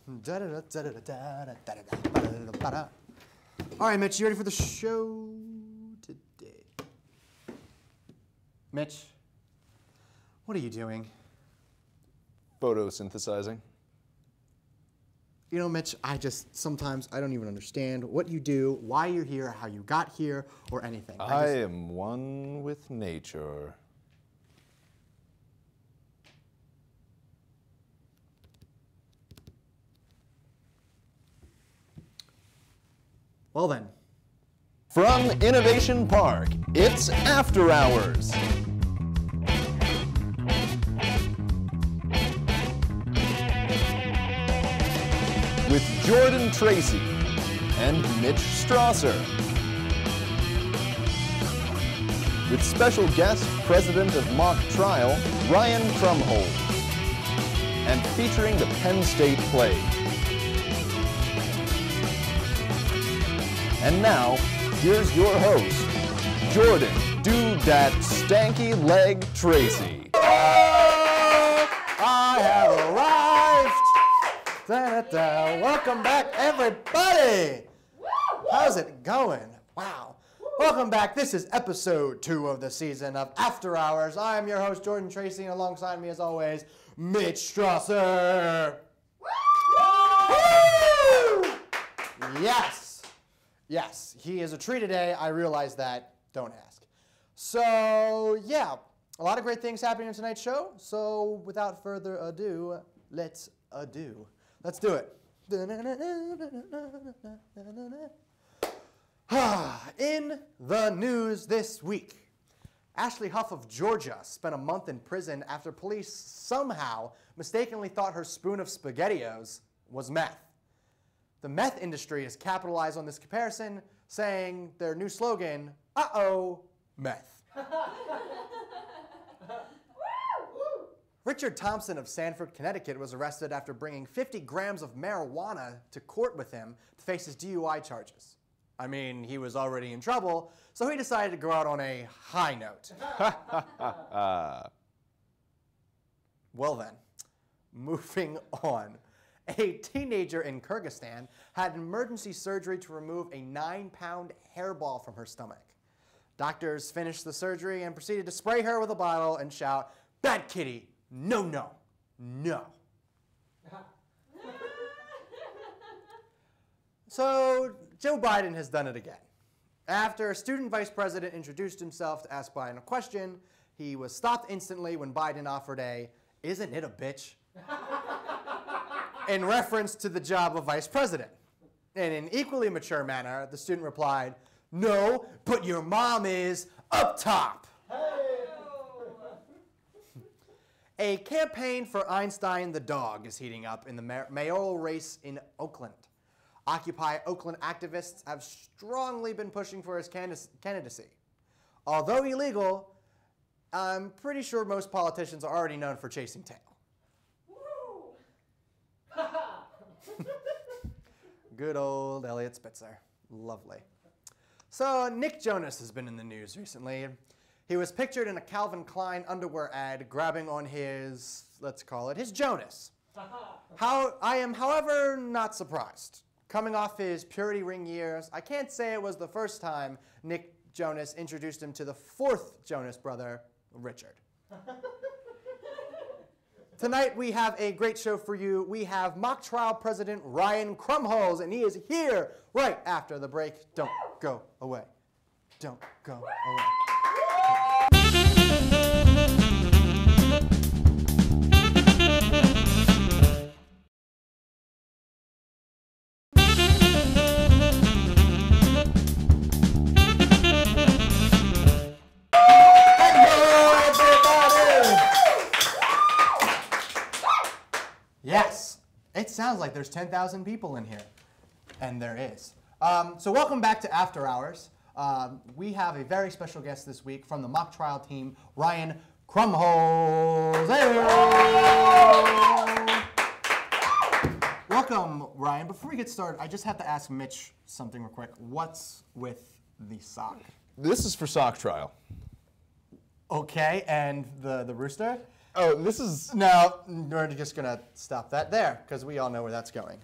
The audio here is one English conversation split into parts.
All right, Mitch, you ready for the show today? Mitch, what are you doing? Photosynthesizing. You know, Mitch, sometimes I don't even understand what you do, why you're here, how you got here, or anything. I am one with nature. Well then. From Innovation Park, it's After Hours. With Jordan Tracy and Mitch Strasser. With special guest, President of Mock Trial, Ryan Krumholz. And featuring the Penn State Plague. And now, here's your host, Jordan "Do Dat Stanky Leg" Tracy. Oh, I have arrived! Da-da-da. Welcome back, everybody! How's it going? Wow. Welcome back. This is episode 2 of the season of After Hours. I am your host, Jordan Tracy, and alongside me, as always, Mitch Strasser. Woo! Yes. Yes, he is a treat today. I realize that. Don't ask. So, yeah, a lot of great things happening in tonight's show. So, without further ado, let's do it. In the news this week, Ashley Huff of Georgia spent a month in prison after police somehow mistakenly thought her spoon of SpaghettiOs was meth. The meth industry has capitalized on this comparison, saying their new slogan, uh-oh, meth. Richard Thompson of Sanford, Connecticut was arrested after bringing 50 grams of marijuana to court with him to face his DUI charges. I mean, he was already in trouble, so he decided to go out on a high note. Well then, moving on. A teenager in Kyrgyzstan had emergency surgery to remove a 9-pound hairball from her stomach. Doctors finished the surgery and proceeded to spray her with a bottle and shout, "Bad kitty, no, no, no." So Joe Biden has done it again. After a student vice president introduced himself to ask Biden a question, he was stopped instantly when Biden offered a, "Isn't it a bitch?" in reference to the job of vice president. In an equally mature manner, the student replied, "No, but your mom is up top." A campaign for Einstein the dog is heating up in the mayoral race in Oakland. Occupy Oakland activists have strongly been pushing for his candidacy. Although illegal, I'm pretty sure most politicians are already known for chasing tail. Good old Elliot Spitzer. Lovely. So Nick Jonas has been in the news recently. He was pictured in a Calvin Klein underwear ad grabbing on his, let's call it, his Jonas. I am, however, not surprised. Coming off his purity ring years, I can't say it was the first time Nick Jonas introduced him to the 4th Jonas brother, Richard. Tonight we have a great show for you. We have mock trial president Ryan Krumholz, and he is here right after the break. Don't go away. Don't go away. Yes, it sounds like there's 10,000 people in here, and there is. So welcome back to After Hours. We have a very special guest this week from the mock trial team, Ryan Krumholz. Hey! Welcome, Ryan. Before we get started, I just have to ask Mitch something real quick. What's with the sock? This is for sock trial. Okay, and the rooster? Oh, this is... No, we're just going to stop that there, because we all know where that's going.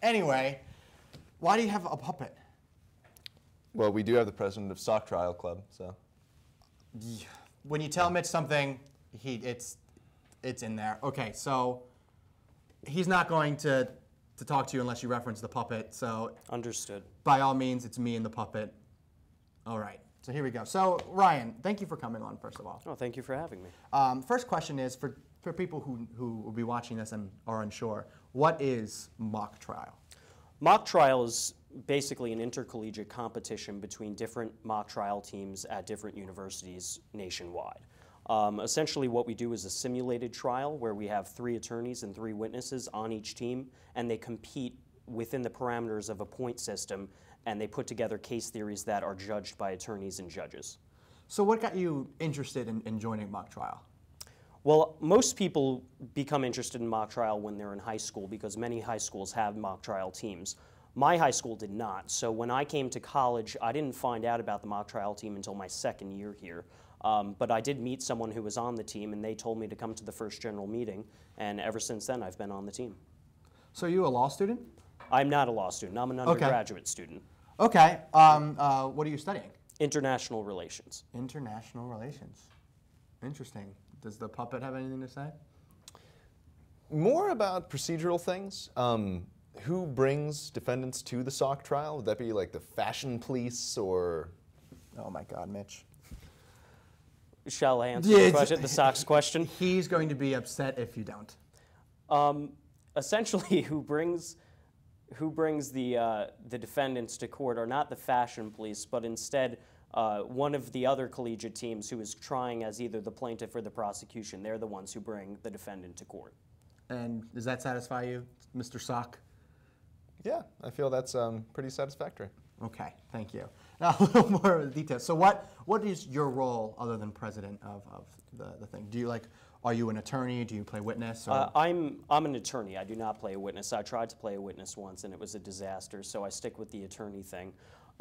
Anyway, why do you have a puppet? Well, we do have the president of Sock Trial Club, so... When you tell Mitch something, it's in there. Okay, so he's not going to talk to you unless you reference the puppet, so... Understood. By all means, it's me and the puppet. All right, so here we go. So, Ryan, thank you for coming on, first of all. Oh, thank you for having me. First question is, for people who will be watching this and are unsure, what is mock trial? Mock trial is basically an intercollegiate competition between different mock trial teams at different universities nationwide. Essentially what we do is a simulated trial where we have 3 attorneys and 3 witnesses on each team, and they compete within the parameters of a point system, and they put together case theories that are judged by attorneys and judges. So what got you interested in joining mock trial? Well, most people become interested in mock trial when they're in high school because many high schools have mock trial teams. My high school did not, so when I came to college, I didn't find out about the mock trial team until my 2nd year here. But I did meet someone who was on the team, and they told me to come to the first general meeting, and ever since then I've been on the team. So are you a law student? I'm not a law student. I'm an undergraduate student. Okay. What are you studying? International relations. International relations. Interesting. Does the puppet have anything to say? More about procedural things. Who brings defendants to the Sock trial? Would that be like the fashion police or... Oh my God, Mitch. Shall I answer the Sock's question? He's going to be upset if you don't. Essentially, who brings the defendants to court are not the fashion police, but instead one of the other collegiate teams who is trying as either the plaintiff or the prosecution. They're the ones who bring the defendant to court. And does that satisfy you, Mr. Sock? Yeah, I feel that's pretty satisfactory. Okay, thank you. Now, a little more details. So what is your role other than president of the thing? Do you are you an attorney? Do you play witness? Or? I'm an attorney. I do not play a witness. I tried to play a witness once and it was a disaster, so I stick with the attorney thing.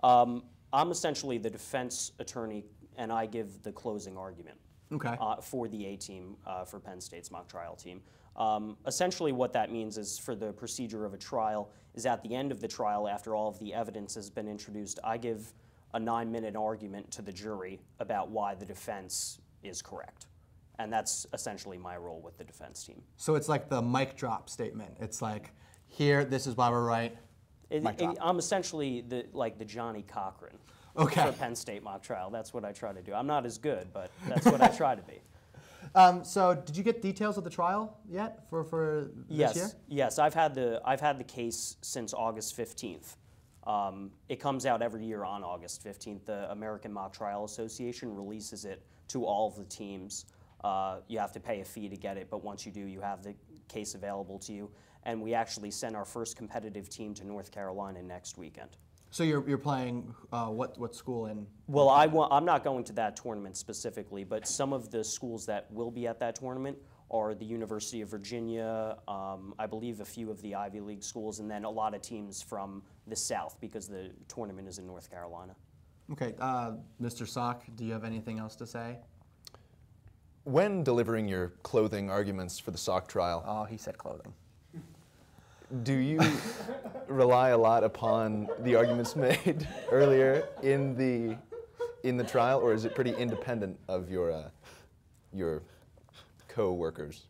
I'm essentially the defense attorney and I give the closing argument. Okay. For the A team, for Penn State's mock trial team. Essentially what that means is for the procedure of a trial is at the end of the trial, after all of the evidence has been introduced, I give a 9-minute argument to the jury about why the defense is correct. And that's essentially my role with the defense team. So it's like the mic drop statement. It's like, here, this is why we're right. I'm essentially the Johnny Cochran for Penn State mock trial. That's what I try to do. I'm not as good, but that's what I try to be. So did you get details of the trial yet for this year? Yes, I've had the case since August 15th. It comes out every year on August 15th. The American Mock Trial Association releases it to all of the teams. You have to pay a fee to get it, but once you do, you have the case available to you. And we actually send our first competitive team to North Carolina next weekend. So you're playing what school in? Well, I'm not going to that tournament specifically, but some of the schools that will be at that tournament are the University of Virginia, I believe a few of the Ivy League schools, and then a lot of teams from the South because the tournament is in North Carolina. Okay, Mr. Sock, do you have anything else to say? When delivering your clothing arguments for the Sock trial, oh, he said clothing. Do you rely a lot upon the arguments made earlier in the trial, or is it pretty independent of your co-workers?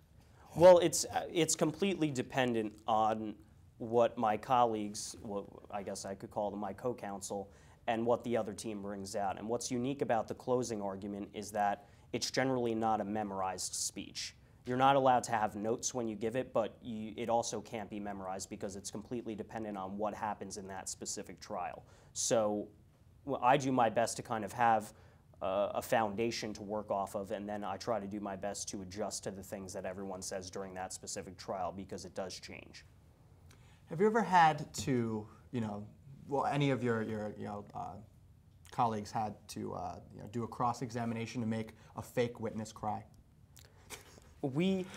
Well, it's completely dependent on what my colleagues, well, I guess I could call them my co-counsel, and what the other team brings out. And what's unique about the closing argument is that it's generally not a memorized speech. You're not allowed to have notes when you give it, but it also can't be memorized because it's completely dependent on what happens in that specific trial. So I do my best to kind of have a foundation to work off of, and then I try to do my best to adjust to the things that everyone says during that specific trial because it does change. Have you ever had to, any of your colleagues had to do a cross-examination to make a fake witness cry? We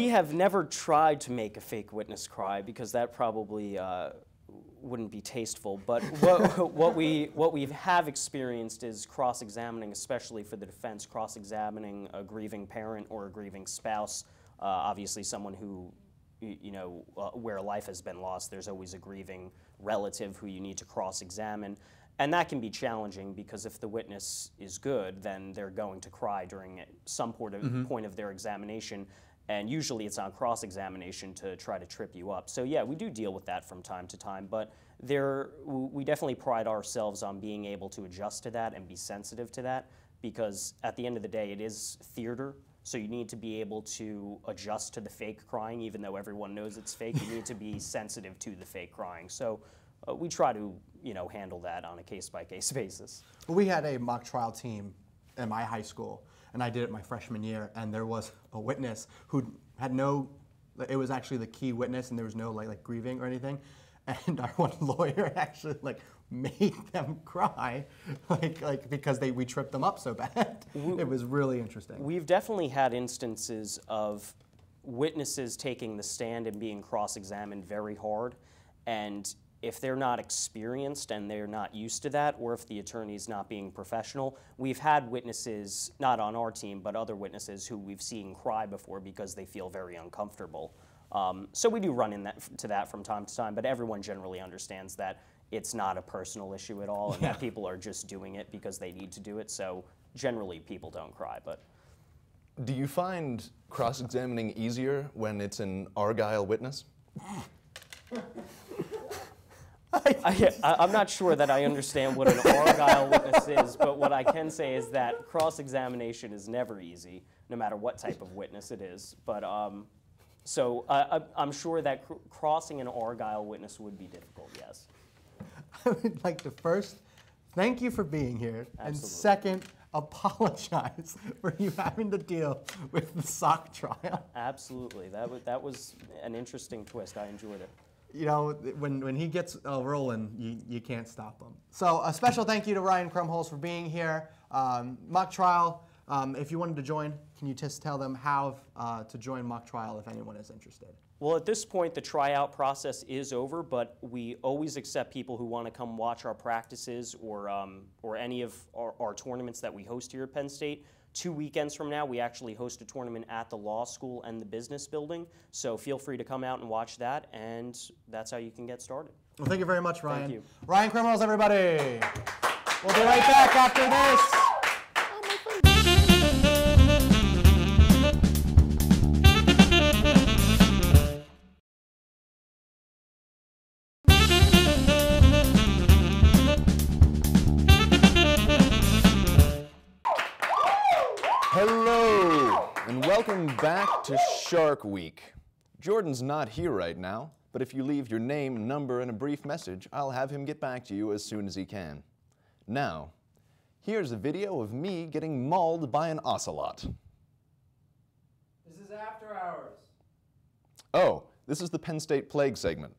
have never tried to make a fake witness cry because that probably wouldn't be tasteful, but what we have experienced is cross-examining, especially for the defense, cross-examining a grieving parent or a grieving spouse. Obviously, someone who, where a life has been lost, there's always a grieving relative who you need to cross-examine. And that can be challenging because if the witness is good, then they're going to cry during some point of their examination. And usually it's on cross-examination to try to trip you up. So yeah, we do deal with that from time to time, but we definitely pride ourselves on being able to adjust to that and be sensitive to that, because at the end of the day, it is theater. So you need to be able to adjust to the fake crying, even though everyone knows it's fake. You need to be sensitive to the fake crying. So we try to, handle that on a case-by-case basis. We had a mock trial team in my high school, and I did it my freshman year, and there was a witness who had it was actually the key witness, and there was no like grieving or anything, and our one lawyer actually made them cry, because we tripped them up so bad. It was really interesting. We've definitely had instances of witnesses taking the stand and being cross-examined very hard, and if they're not experienced and they're not used to that, or if the attorney's not being professional, we've had witnesses, not on our team, but other witnesses who we've seen cry before because they feel very uncomfortable. So we do run into that from time to time, but everyone generally understands that it's not a personal issue at all, and that people are just doing it because they need to do it. So generally people don't cry. But do you find cross-examining easier when it's an Argyle witness? I'm not sure that I understand what an Argyle witness is, but what I can say is that cross-examination is never easy, no matter what type of witness it is. But so I'm sure that crossing an Argyle witness would be difficult, yes. I would like to first thank you for being here, Absolutely. and second, apologize for you having to deal with the sock trial. Absolutely, that was an interesting twist. I enjoyed it. When he gets rolling, you can't stop him. So a special thank you to Ryan Krumholz for being here. Mock trial, if you wanted to join, can you just tell them how to join mock trial if anyone is interested? Well, at this point, the tryout process is over, but we always accept people who want to come watch our practices or any of our tournaments that we host here at Penn State. 2 weekends from now, we actually host a tournament at the law school and the business building. So feel free to come out and watch that, and that's how you can get started. Well, thank you very much, Ryan. Thank you. Ryan Krumholz, everybody. We'll be right back after this. Hello, and welcome back to Shark Week. Jordan's not here right now, but if you leave your name, number, and a brief message, I'll have him get back to you as soon as he can. Now, here's a video of me getting mauled by an ocelot. This is after hours. Oh, this is the Penn State Plague segment.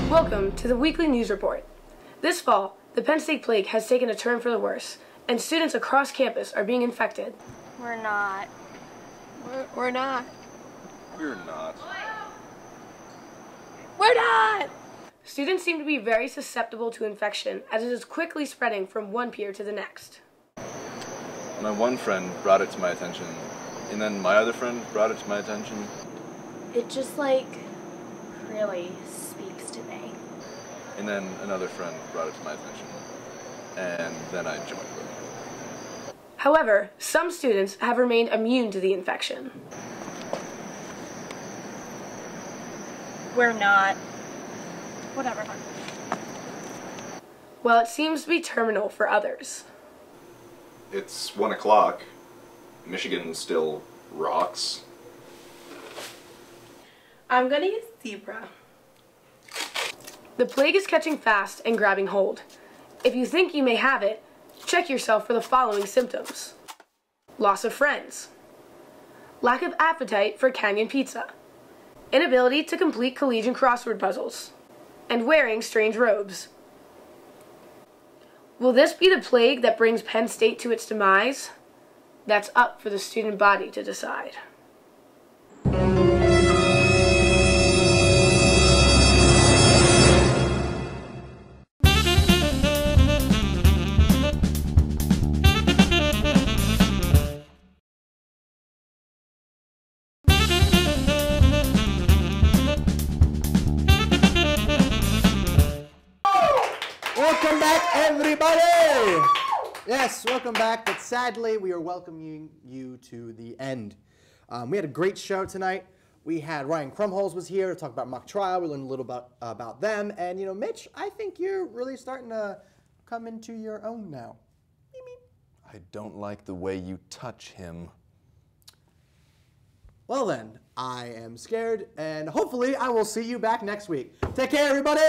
Welcome to the weekly news report. This fall, the Penn State Plague has taken a turn for the worse, and students across campus are being infected. We're not. We're not. We're not. We're not! Students seem to be very susceptible to infection, as it is quickly spreading from one peer to the next. My one friend brought it to my attention, and then my other friend brought it to my attention. It just, really speaks to me. And then another friend brought it to my attention, and then I joined them. However, some students have remained immune to the infection. We're not. Whatever. While it seems to be terminal for others. It's 1 o'clock. Michigan still rocks. I'm gonna use zebra. The plague is catching fast and grabbing hold. If you think you may have it, check yourself for the following symptoms. Loss of friends. Lack of appetite for Canyon pizza. Inability to complete collegiate crossword puzzles. And wearing strange robes. Will this be the plague that brings Penn State to its demise? That's up for the student body to decide. Welcome back, everybody! Yes, welcome back, but sadly, we are welcoming you to the end. We had a great show tonight. We had Ryan Krumholz was here to talk about mock trial. We learned a little about them. And, you know, Mitch, I think you're really starting to come into your own now. I don't like the way you touch him. Well then, I am scared, and hopefully I will see you back next week. Take care, everybody!